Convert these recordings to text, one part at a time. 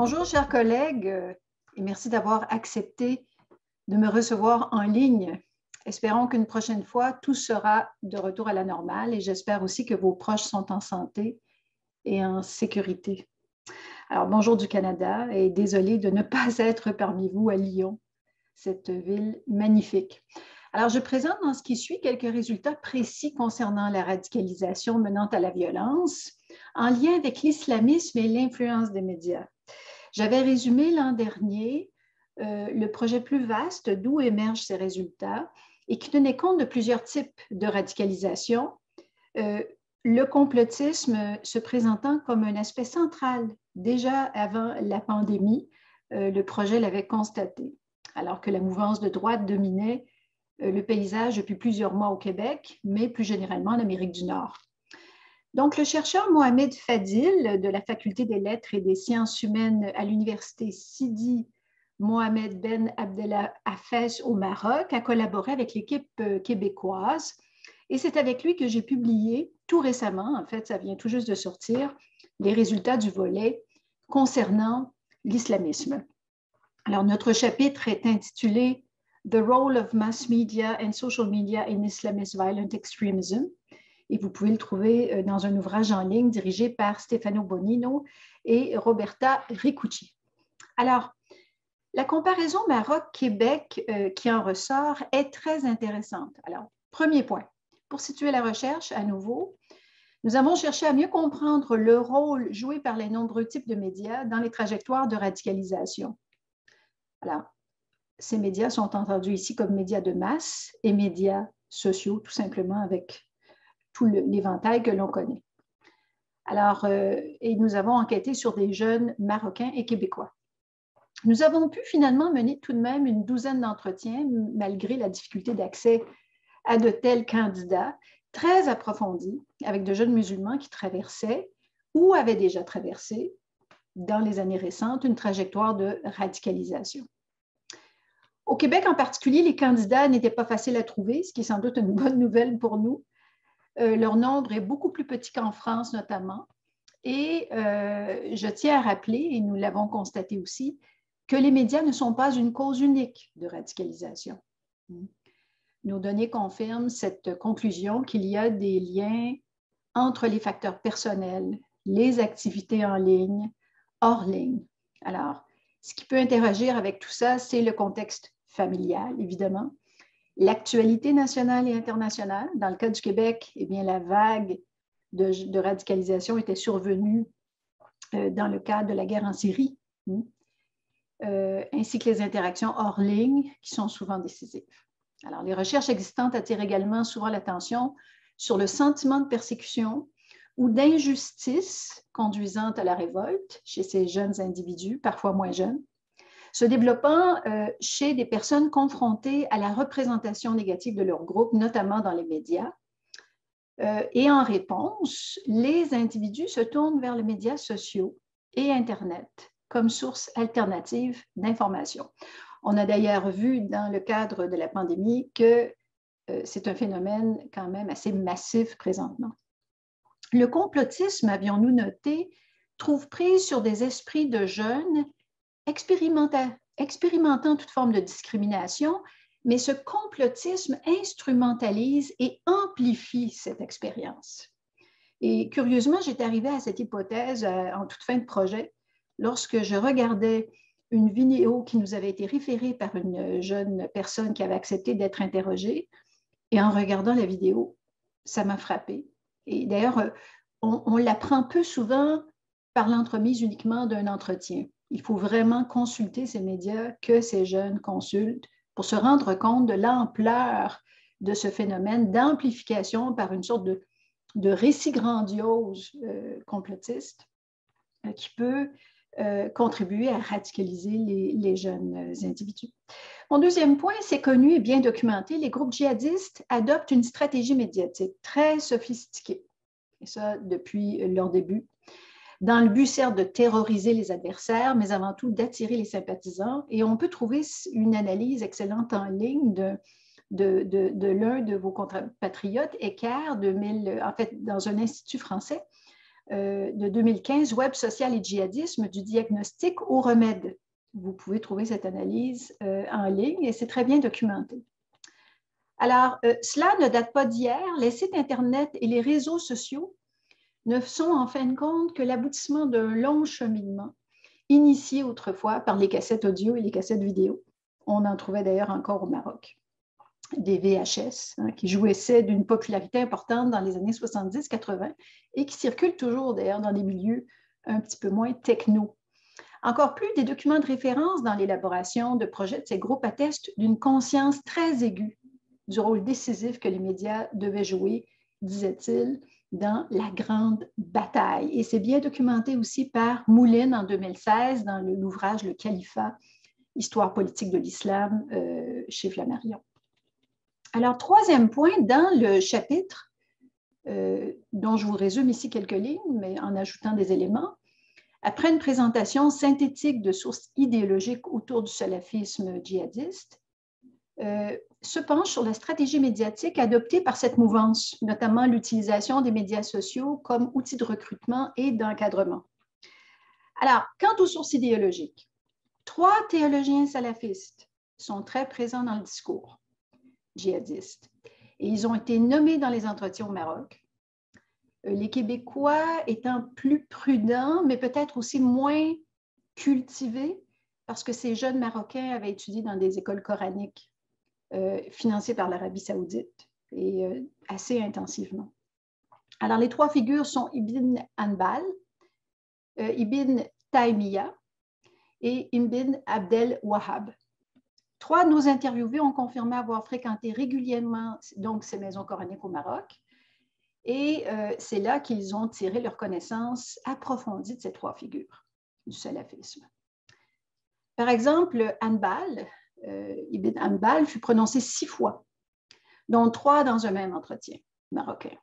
Bonjour, chers collègues, et merci d'avoir accepté de me recevoir en ligne. Espérons qu'une prochaine fois, tout sera de retour à la normale et j'espère aussi que vos proches sont en santé et en sécurité. Alors, bonjour du Canada et désolée de ne pas être parmi vous à Lyon, cette ville magnifique. Alors, je présente dans ce qui suit quelques résultats précis concernant la radicalisation menant à la violence en lien avec l'islamisme et l'influence des médias. J'avais résumé l'an dernier le projet plus vaste d'où émergent ces résultats et qui tenait compte de plusieurs types de radicalisation, le complotisme se présentant comme un aspect central déjà avant la pandémie, le projet l'avait constaté, alors que la mouvance de droite dominait le paysage depuis plusieurs mois au Québec, mais plus généralement en Amérique du Nord. Donc, le chercheur Mohamed Fadil de la Faculté des Lettres et des Sciences humaines à l'Université Sidi Mohamed Ben Abdallah Hafez au Maroc a collaboré avec l'équipe québécoise et c'est avec lui que j'ai publié tout récemment, en fait, ça vient tout juste de sortir, les résultats du volet concernant l'islamisme. Alors, notre chapitre est intitulé « The Role of Mass Media and Social Media in Islamist Violent Extremism » et vous pouvez le trouver dans un ouvrage en ligne dirigé par Stefano Bonino et Roberta Ricucci. Alors, la comparaison Maroc-Québec qui en ressort est très intéressante. Alors, premier point, pour situer la recherche à nouveau, nous avons cherché à mieux comprendre le rôle joué par les nombreux types de médias dans les trajectoires de radicalisation. Alors, ces médias sont entendus ici comme médias de masse et médias sociaux, tout simplement avec tout l'éventail que l'on connaît. Alors, et nous avons enquêté sur des jeunes Marocains et Québécois. Nous avons pu finalement mener tout de même une douzaine d'entretiens, malgré la difficulté d'accès à de tels candidats, très approfondis, avec de jeunes musulmans qui traversaient ou avaient déjà traversé, dans les années récentes, une trajectoire de radicalisation. Au Québec en particulier, les candidats n'étaient pas faciles à trouver, ce qui est sans doute une bonne nouvelle pour nous. Leur nombre est beaucoup plus petit qu'en France notamment. Et je tiens à rappeler, et nous l'avons constaté aussi, que les médias ne sont pas une cause unique de radicalisation. Nos données confirment cette conclusion qu'il y a des liens entre les facteurs personnels, les activités en ligne, hors ligne. Alors, ce qui peut interagir avec tout ça, c'est le contexte familial, évidemment, l'actualité nationale et internationale. Dans le cas du Québec, eh bien, la vague de radicalisation était survenue dans le cadre de la guerre en Syrie, ainsi que les interactions hors ligne qui sont souvent décisives. Alors, les recherches existantes attirent également souvent l'attention sur le sentiment de persécution ou d'injustice conduisant à la révolte chez ces jeunes individus, parfois moins jeunes, se développant chez des personnes confrontées à la représentation négative de leur groupe, notamment dans les médias. Et en réponse, les individus se tournent vers les médias sociaux et Internet comme source alternative d'information. On a d'ailleurs vu dans le cadre de la pandémie que c'est un phénomène quand même assez massif présentement. Le complotisme, avions-nous noté, trouve prise sur des esprits de jeunes expérimentant toute forme de discrimination, mais ce complotisme instrumentalise et amplifie cette expérience. Et curieusement, j'étais arrivée à cette hypothèse en toute fin de projet lorsque je regardais une vidéo qui nous avait été référée par une jeune personne qui avait accepté d'être interrogée. Et en regardant la vidéo, ça m'a frappée. Et d'ailleurs, on l'apprend peu souvent par l'entremise uniquement d'un entretien. Il faut vraiment consulter ces médias que ces jeunes consultent pour se rendre compte de l'ampleur de ce phénomène d'amplification par une sorte de récit grandiose complotiste qui peut contribuer à radicaliser les jeunes individus. Mon deuxième point, c'est connu et bien documenté, les groupes djihadistes adoptent une stratégie médiatique très sophistiquée, et ça depuis leur début, dans le but, certes, de terroriser les adversaires, mais avant tout d'attirer les sympathisants. Et on peut trouver une analyse excellente en ligne de l'un de vos compatriotes, Eckert, en fait, dans un institut français, de 2015, Web social et djihadisme, du diagnostic au remède. Vous pouvez trouver cette analyse en ligne et c'est très bien documenté. Alors, cela ne date pas d'hier. Les sites Internet et les réseaux sociaux ne sont en fin de compte que l'aboutissement d'un long cheminement initié autrefois par les cassettes audio et les cassettes vidéo. On en trouvait d'ailleurs encore au Maroc. Des VHS qui jouissaient d'une popularité importante dans les années 70-80 et qui circulent toujours d'ailleurs dans des milieux un petit peu moins techno. Encore plus, des documents de référence dans l'élaboration de projets de ces groupes attestent d'une conscience très aiguë du rôle décisif que les médias devaient jouer, disait-il, dans la grande bataille. Et c'est bien documenté aussi par Moulin en 2016 dans l'ouvrage Le Califat, Histoire politique de l'islam chez Flammarion. Alors, troisième point, dans le chapitre, dont je vous résume ici quelques lignes, mais en ajoutant des éléments, après une présentation synthétique de sources idéologiques autour du salafisme djihadiste, se penche sur la stratégie médiatique adoptée par cette mouvance, notamment l'utilisation des médias sociaux comme outil de recrutement et d'encadrement. Alors, quant aux sources idéologiques, 3 théologiens salafistes sont très présents dans le discours djihadiste et ils ont été nommés dans les entretiens au Maroc. Les Québécois étant plus prudents, mais peut-être aussi moins cultivés, parce que ces jeunes Marocains avaient étudié dans des écoles coraniques financées par l'Arabie saoudite et assez intensivement. Alors, les 3 figures sont Ibn Hanbal, Ibn Taymiyyah et Ibn Abdel Wahhab. 3 de nos interviewés ont confirmé avoir fréquenté régulièrement donc, ces maisons coraniques au Maroc. Et c'est là qu'ils ont tiré leur connaissance approfondie de ces 3 figures du salafisme. Par exemple, Hanbal, Ibn Hanbal fut prononcé 6 fois, dont 3 dans un même entretien marocain.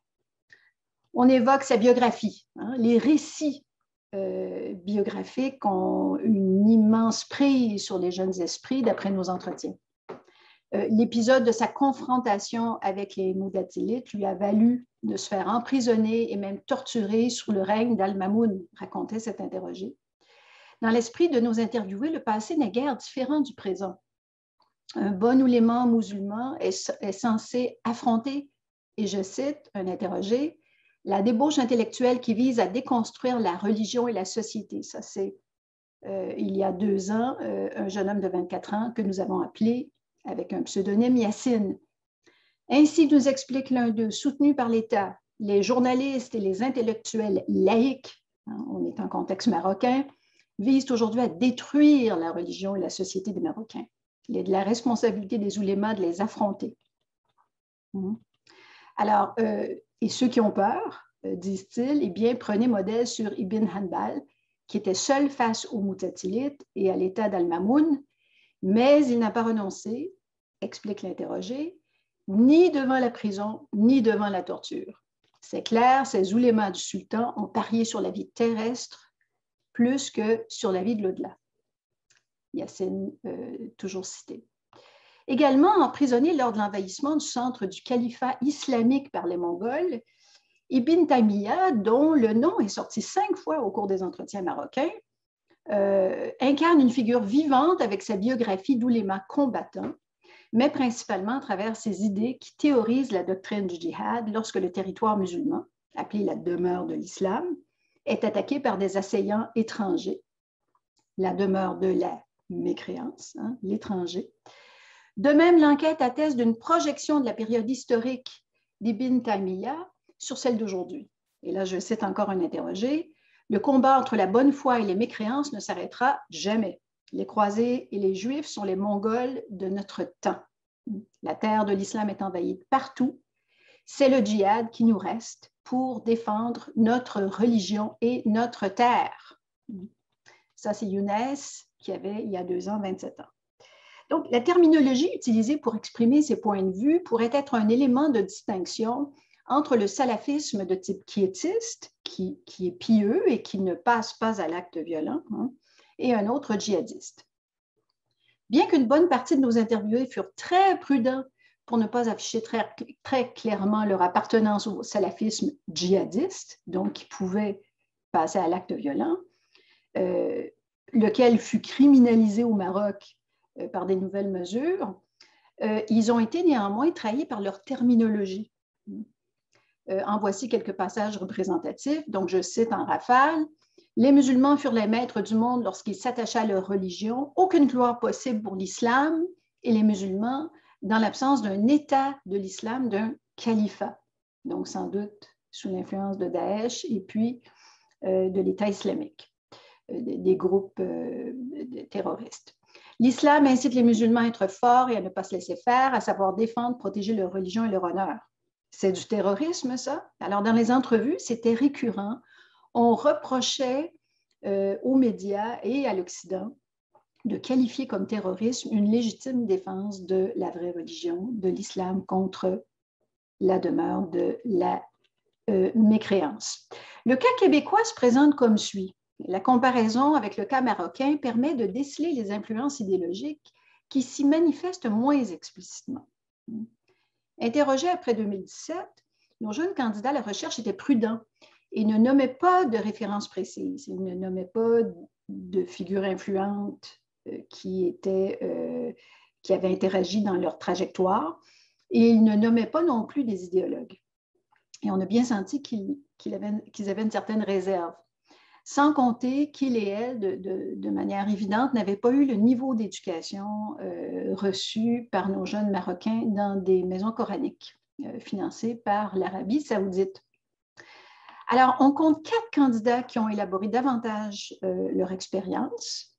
On évoque sa biographie. Les récits biographiques ont une immense prise sur les jeunes esprits d'après nos entretiens. L'épisode de sa confrontation avec les Mu'tazilites lui a valu de se faire emprisonner et même torturer sous le règne d'Al-Mamoun, racontait cet interrogé. Dans l'esprit de nos interviewés, le passé n'est guère différent du présent. Un bon ouléma musulman est censé affronter, et je cite un interrogé, la débauche intellectuelle qui vise à déconstruire la religion et la société. Ça, c'est il y a 2 ans, un jeune homme de 24 ans que nous avons appelé avec un pseudonyme Yassine. Ainsi nous explique l'un d'eux, soutenu par l'État, les journalistes et les intellectuels laïcs, on est en contexte marocain, visent aujourd'hui à détruire la religion et la société des Marocains. Il est de la responsabilité des oulémas de les affronter. Alors, et ceux qui ont peur, disent-ils, eh bien, prenez modèle sur Ibn Hanbal, qui était seul face aux Mu'tazilites et à l'État d'Al-Mamoun, mais il n'a pas renoncé, explique l'interrogé, ni devant la prison, ni devant la torture. C'est clair, ces oulémas du sultan ont parié sur la vie terrestre plus que sur la vie de l'au-delà. Yassine, toujours cité. Également emprisonné lors de l'envahissement du centre du califat islamique par les Mongols, Ibn Taymiyyah, dont le nom est sorti 5 fois au cours des entretiens marocains, incarne une figure vivante avec sa biographie d'ouléma combattant, mais principalement à travers ses idées qui théorisent la doctrine du djihad lorsque le territoire musulman, appelé la demeure de l'islam, est attaqué par des assaillants étrangers, la demeure de la mécréance, l'étranger. De même, l'enquête atteste d'une projection de la période historique d'Ibn Taymiyyah sur celle d'aujourd'hui. Et là, je cite encore un interrogé. Le combat entre la bonne foi et les mécréances ne s'arrêtera jamais. Les croisés et les juifs sont les Mongols de notre temps. La terre de l'islam est envahie partout. C'est le djihad qui nous reste pour défendre notre religion et notre terre. Ça, c'est Younes qui avait, il y a 2 ans, 27 ans. Donc, la terminologie utilisée pour exprimer ces points de vue pourrait être un élément de distinction entre le salafisme de type quiétiste, qui est pieux et qui ne passe pas à l'acte violent, et un autre djihadiste. Bien qu'une bonne partie de nos interviewés furent très prudents pour ne pas afficher très clairement leur appartenance au salafisme djihadiste, donc qui pouvait passait à l'acte violent, lequel fut criminalisé au Maroc par des nouvelles mesures, ils ont été néanmoins trahis par leur terminologie. En voici quelques passages représentatifs. Donc, je cite en rafale. Les musulmans furent les maîtres du monde lorsqu'ils s'attachaient à leur religion. Aucune gloire possible pour l'islam et les musulmans dans l'absence d'un État de l'islam, d'un califat. Donc, sans doute sous l'influence de Daesh et puis de l'État islamique, des groupes terroristes. L'islam incite les musulmans à être forts et à ne pas se laisser faire, à savoir défendre, protéger leur religion et leur honneur. C'est du terrorisme, ça? Alors, dans les entrevues, c'était récurrent. On reprochait aux médias et à l'Occident de qualifier comme terrorisme une légitime défense de la vraie religion, de l'islam contre la demeure de la mécréance. Le cas québécois se présente comme suit. La comparaison avec le cas marocain permet de déceler les influences idéologiques qui s'y manifestent moins explicitement. Interrogés après 2017, nos jeunes candidats à la recherche étaient prudents et ne nommaient pas de références précises. Ils ne nommaient pas de figures influentes qui avaient interagi dans leur trajectoire et ils ne nommaient pas non plus des idéologues. Et on a bien senti qu'ils avaient une certaine réserve. Sans compter qu'ils et elles, de manière évidente, n'avaient pas eu le niveau d'éducation reçu par nos jeunes Marocains dans des maisons coraniques financées par l'Arabie saoudite. Alors, on compte 4 candidats qui ont élaboré davantage leur expérience.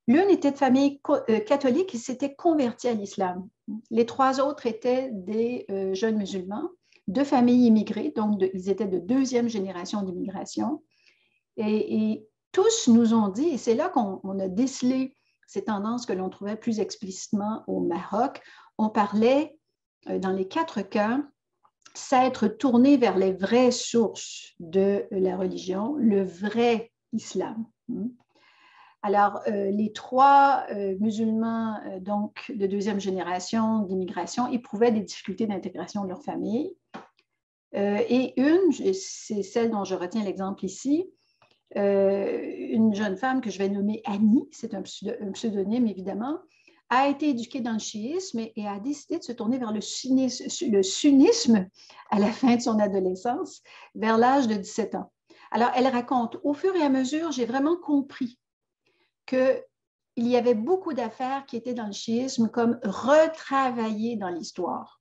L'une était de famille catholique et s'était convertie à l'islam. Les 3 autres étaient des jeunes musulmans, de familles immigrées, donc ils étaient de 2e génération d'immigration. Et tous nous ont dit, et c'est là qu'on a décelé ces tendances que l'on trouvait plus explicitement au Maroc, on parlait, dans les 4 cas, s'être tourné vers les vraies sources de la religion, le vrai islam. Alors, les 3 musulmans donc, de 2e génération d'immigration éprouvaient des difficultés d'intégration de leur famille. Et une, c'est celle dont je retiens l'exemple ici, une jeune femme que je vais nommer Annie, c'est un pseudonyme évidemment, a été éduquée dans le chiisme et a décidé de se tourner vers le sunnisme à la fin de son adolescence, vers l'âge de 17 ans. Alors, elle raconte, au fur et à mesure, j'ai vraiment compris qu'il y avait beaucoup d'affaires qui étaient dans le chiisme comme retravaillées dans l'histoire.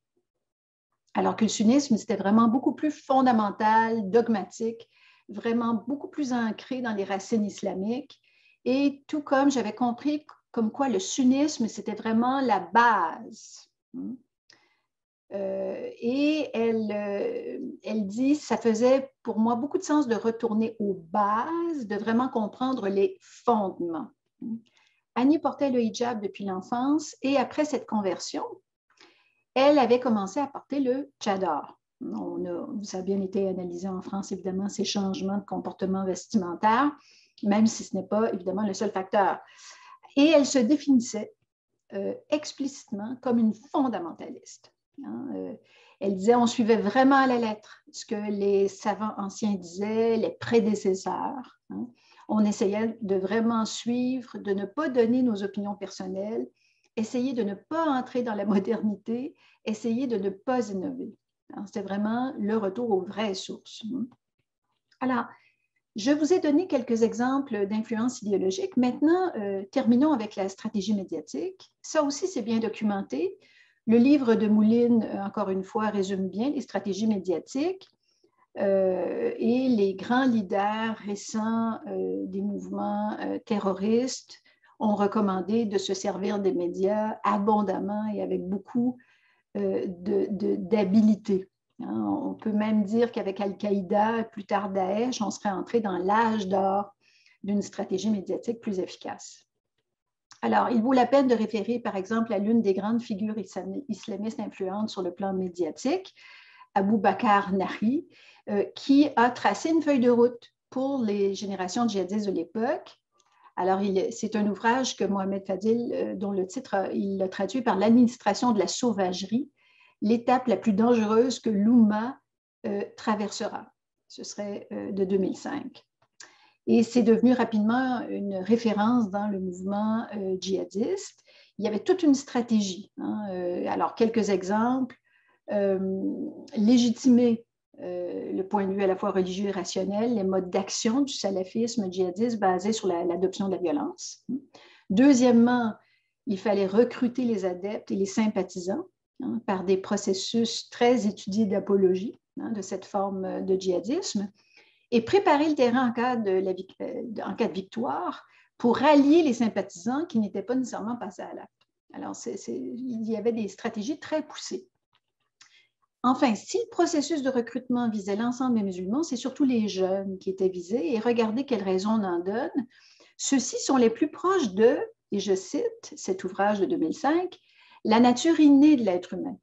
Alors que le sunnisme, c'était vraiment beaucoup plus fondamental, dogmatique, vraiment beaucoup plus ancré dans les racines islamiques. Et tout comme j'avais compris comme quoi le sunnisme, c'était vraiment la base. Et elle dit, ça faisait pour moi beaucoup de sens de retourner aux bases, de vraiment comprendre les fondements. Annie portait le hijab depuis l'enfance et après cette conversion, elle avait commencé à porter le tchadar. Ça a bien été analysé en France, évidemment, ces changements de comportement vestimentaire, même si ce n'est pas, évidemment, le seul facteur. Et elle se définissait explicitement comme une fondamentaliste. Elle disait, on suivait vraiment à la lettre ce que les savants anciens disaient, les prédécesseurs. On essayait de vraiment suivre, de ne pas donner nos opinions personnelles, essayer de ne pas entrer dans la modernité, essayer de ne pas innover. C'était vraiment le retour aux vraies sources. Alors, je vous ai donné quelques exemples d'influence idéologique. Maintenant, terminons avec la stratégie médiatique. Ça aussi, c'est bien documenté. Le livre de Mouline, encore une fois, résume bien les stratégies médiatiques et les grands leaders récents des mouvements terroristes ont recommandé de se servir des médias abondamment et avec beaucoup d'habileté. On peut même dire qu'avec Al-Qaïda, plus tard Daesh, on serait entré dans l'âge d'or d'une stratégie médiatique plus efficace. Alors, il vaut la peine de référer, par exemple, à l'une des grandes figures islamistes influentes sur le plan médiatique, Abou Bakr Nahi, qui a tracé une feuille de route pour les générations djihadistes de l'époque. Alors, c'est un ouvrage que Mohamed Fadil, dont le titre, il l'a traduit par l'administration de la sauvagerie, l'étape la plus dangereuse que l'Oumma traversera. Ce serait de 2005. Et c'est devenu rapidement une référence dans le mouvement djihadiste. Il y avait toute une stratégie. Alors, quelques exemples. Légitimer le point de vue à la fois religieux et rationnel, les modes d'action du salafisme djihadiste basés sur l'adoption de la violence. Deuxièmement, il fallait recruter les adeptes et les sympathisants par des processus très étudiés d'apologie de cette forme de djihadisme et préparer le terrain en cas de victoire pour rallier les sympathisants qui n'étaient pas nécessairement passés à l'acte. Alors, il y avait des stratégies très poussées. Enfin, si le processus de recrutement visait l'ensemble des musulmans, c'est surtout les jeunes qui étaient visés. Et regardez quelles raisons on en donne. Ceux-ci sont les plus proches de, et je cite cet ouvrage de 2005, « la nature innée de l'être humain ».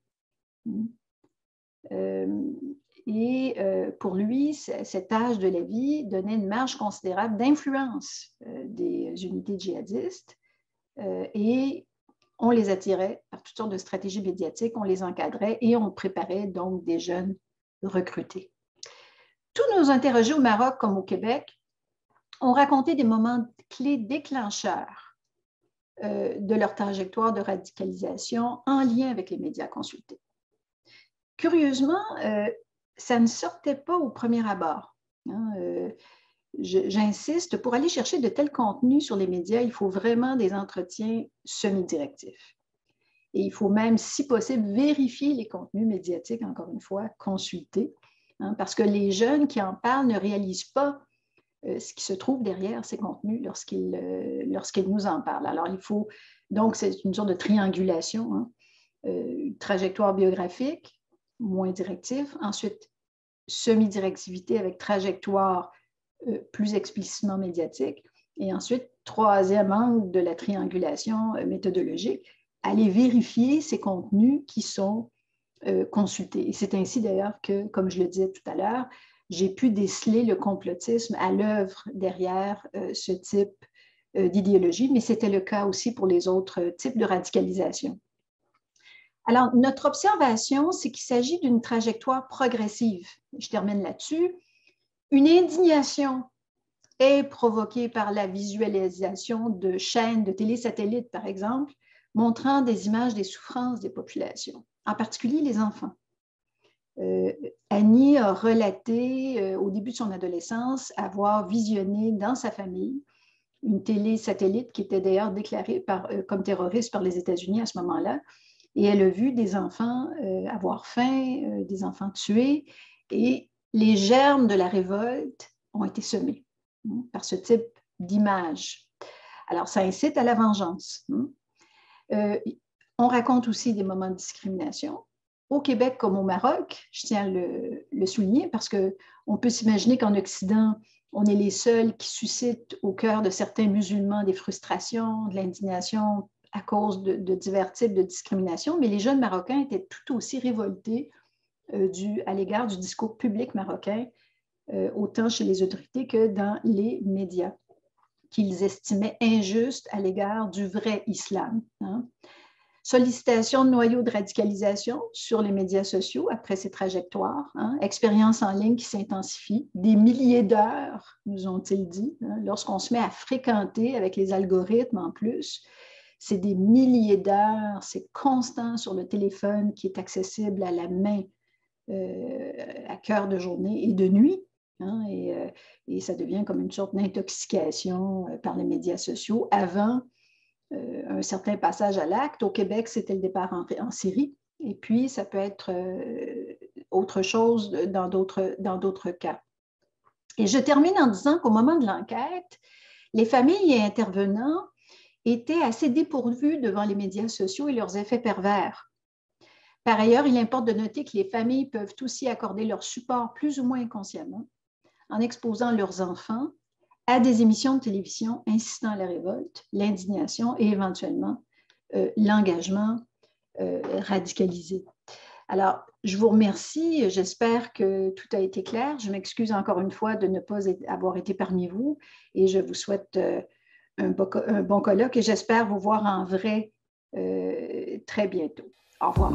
Pour lui, cet âge de la vie donnait une marge considérable d'influence des unités djihadistes et on les attirait par toutes sortes de stratégies médiatiques, on les encadrait et on préparait donc des jeunes recrutés. Tous nos interrogés au Maroc comme au Québec ont raconté des moments clés déclencheurs de leur trajectoire de radicalisation en lien avec les médias consultés. Curieusement, ça ne sortait pas au premier abord. J'insiste, pour aller chercher de tels contenus sur les médias, il faut vraiment des entretiens semi-directifs. Et il faut même, si possible, vérifier les contenus médiatiques, encore une fois, consulter, parce que les jeunes qui en parlent ne réalisent pas ce qui se trouve derrière ces contenus lorsqu'ils nous en parlent. Alors, il faut, donc, c'est une sorte de triangulation, une trajectoire biographique, moins directive, ensuite semi-directivité avec trajectoire plus explicitement médiatique. Et ensuite, troisième angle de la triangulation méthodologique, aller vérifier ces contenus qui sont consultés. Et c'est ainsi d'ailleurs que, comme je le disais tout à l'heure, j'ai pu déceler le complotisme à l'œuvre derrière ce type d'idéologie, mais c'était le cas aussi pour les autres types de radicalisation. Alors, notre observation, c'est qu'il s'agit d'une trajectoire progressive. Je termine là-dessus. Une indignation est provoquée par la visualisation de chaînes de télé-satellites, par exemple, montrant des images des souffrances des populations, en particulier les enfants. Annie a relaté au début de son adolescence avoir visionné dans sa famille une télé-satellite qui était d'ailleurs déclarée comme terroriste par les États-Unis à ce moment-là. Et elle a vu des enfants avoir faim, des enfants tués, et les germes de la révolte ont été semés par ce type d'image. Alors, ça incite à la vengeance. On raconte aussi des moments de discrimination. Au Québec comme au Maroc, je tiens à le souligner parce qu'on peut s'imaginer qu'en Occident, on est les seuls qui suscitent au cœur de certains musulmans des frustrations, de l'indignation à cause de divers types de discrimination, mais les jeunes Marocains étaient tout aussi révoltés à l'égard du discours public marocain, autant chez les autorités que dans les médias, qu'ils estimaient injustes à l'égard du vrai islam. Sollicitation de noyaux de radicalisation sur les médias sociaux après ces trajectoires, expérience en ligne qui s'intensifie, des milliers d'heures, nous ont-ils dit, lorsqu'on se met à fréquenter avec les algorithmes en plus, c'est des milliers d'heures, c'est constant sur le téléphone qui est accessible à la main à cœur de journée et de nuit. Et ça devient comme une sorte d'intoxication par les médias sociaux avant un certain passage à l'acte. Au Québec, c'était le départ en Syrie. Et puis, ça peut être autre chose dans d'autres cas. Et je termine en disant qu'au moment de l'enquête, les familles et intervenants étaient assez dépourvus devant les médias sociaux et leurs effets pervers. Par ailleurs, il importe de noter que les familles peuvent aussi accorder leur support plus ou moins inconsciemment en exposant leurs enfants à des émissions de télévision incitant à la révolte, l'indignation et éventuellement l'engagement radicalisé. Alors, je vous remercie. J'espère que tout a été clair. Je m'excuse encore une fois de ne pas avoir été parmi vous et je vous souhaite un bon colloque et j'espère vous voir en vrai très bientôt. Au revoir.